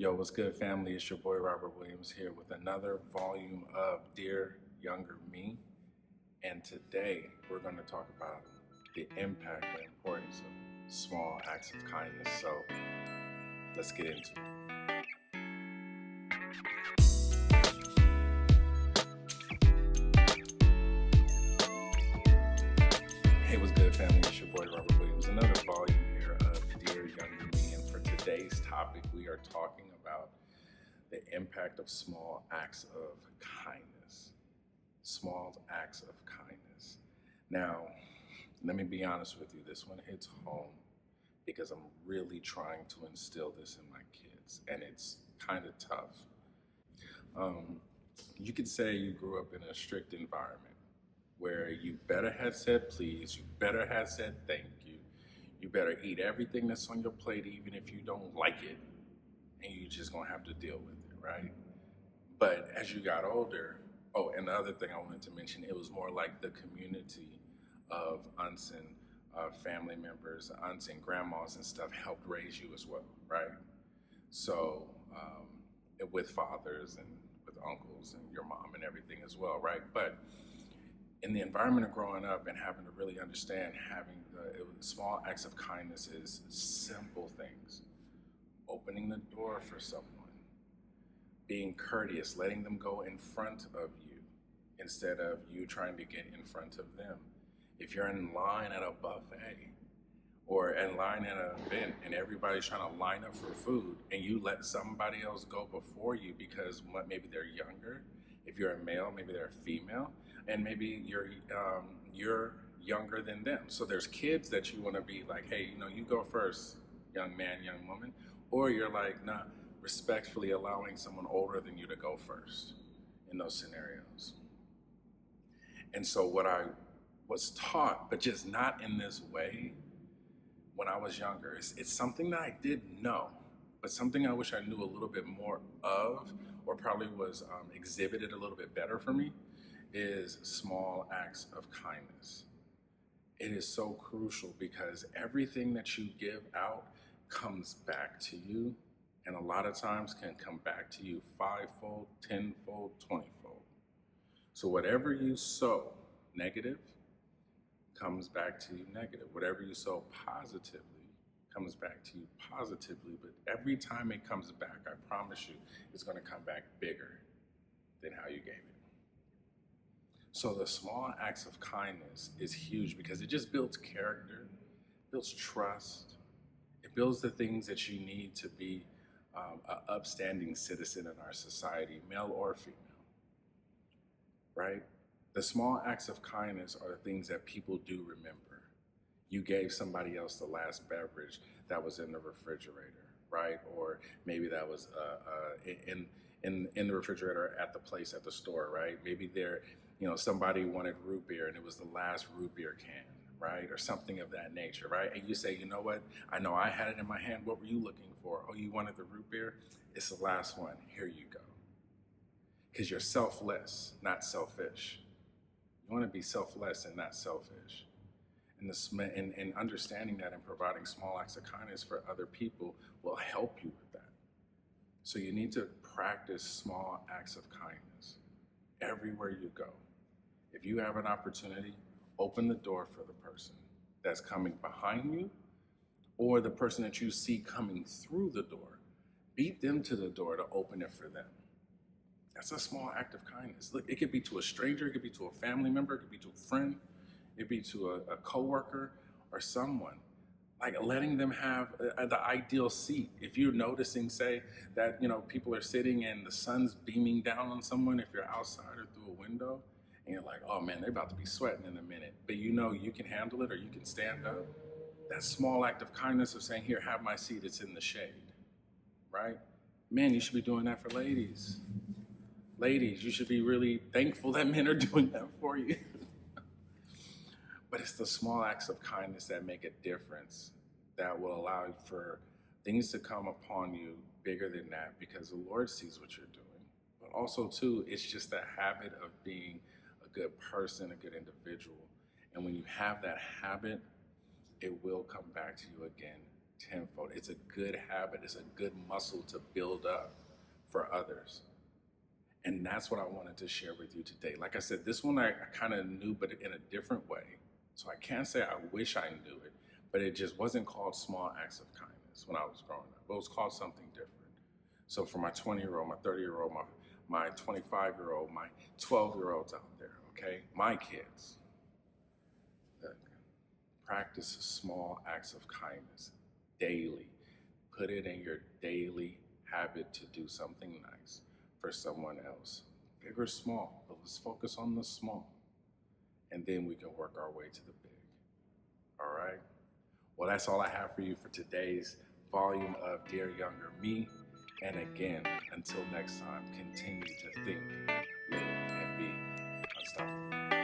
Yo, what's good, family? It's your boy Robert Williams here with another volume of Dear Younger Me. And today we're going to talk about the impact and importance of small acts of kindness. So let's get into it. Hey, what's good, family? It's your boy Robert Williams. Another volume here of Dear Younger Me. And for today's topic, we are talking about the impact of small acts of kindness. Small acts of kindness. Now, let me be honest with you. This one hits home because I'm really trying to instill this in my kids, and it's kind of tough. You could say you grew up in a strict environment where you better have said please, you better have said thank you better eat everything that's on your plate, even if you don't like it, and you're just gonna have to deal with it, right? But as you got older, oh, and the other thing I wanted to mention, it was more like the community of aunts and family members, aunts and grandmas and stuff helped raise you as well, right? So with fathers and with uncles and your mom and everything as well, right? But in the environment of growing up and having to really understand having the small acts of kindness is simple things. Opening the door for someone, being courteous, letting them go in front of you instead of you trying to get in front of them. If you're in line at a buffet or in line at an event and everybody's trying to line up for food and you let somebody else go before you because maybe they're younger, if you're a male, maybe they're a female, and maybe you're younger than them. So there's kids that you want to be like, hey, you go first, young man, young woman, or you're like, nah, respectfully allowing someone older than you to go first in those scenarios. And so what I was taught, but just not in this way when I was younger, it's something that I did know, but something I wish I knew a little bit more of, or probably was exhibited a little bit better for me, is small acts of kindness. It is so crucial because everything that you give out comes back to you, and a lot of times can come back to you fivefold, tenfold, 20-fold. So whatever you sow negative comes back to you negative. Whatever you sow positively comes back to you positively. But every time it comes back, I promise you, it's going to come back bigger than how you gave it. So the small acts of kindness is huge because it just builds character, builds trust. It builds the things that you need to be an upstanding citizen in our society, male or female, right? The small acts of kindness are the things that people do remember. You gave somebody else the last beverage that was in the refrigerator, right? Or maybe that was in the refrigerator at the place at the store, right? Maybe somebody wanted root beer and it was the last root beer can, right? Or something of that nature, right? And you say, you know what? I know I had it in my hand. What were you looking for? Oh, you wanted the root beer? It's the last one. Here you go. Because you're selfless, not selfish. You want to be selfless and not selfish. And understanding that and providing small acts of kindness for other people will help you with that. So you need to practice small acts of kindness everywhere you go. If you have an opportunity, open the door for the person that's coming behind you or the person that you see coming through the door. Beat them to the door to open it for them. That's a small act of kindness. Look, it could be to a stranger, it could be to a family member, it could be to a friend, it could be to a coworker or someone. Like letting them have the ideal seat. If you're noticing, say, that people are sitting and the sun's beaming down on someone, if you're outside or through a window, and you're like, oh man, they're about to be sweating in a minute, but you can handle it or you can stand up. That small act of kindness of saying, here, have my seat, it's in the shade, right? Man, you should be doing that for ladies. Ladies, you should be really thankful that men are doing that for you. But it's the small acts of kindness that make a difference, that will allow for things to come upon you bigger than that because the Lord sees what you're doing. But also, too, it's just that habit of being a good person, a good individual. And when you have that habit, it will come back to you again tenfold. It's a good habit. It's a good muscle to build up for others. And that's what I wanted to share with you today. Like I said, this one I kind of knew, but in a different way. So I can't say I wish I knew it, but it just wasn't called small acts of kindness when I was growing up. It was called something different. So for my 20-year-old, my 30-year-old, my 25-year-old, my 12-year-olds out there, okay? My kids, practice small acts of kindness daily. Put it in your daily habit to do something nice for someone else. Big or small, but let's focus on the small. And then we can work our way to the big. All right? Well, that's all I have for you for today's volume of Dear Younger Me. And again, until next time, continue to think, live, and be unstoppable.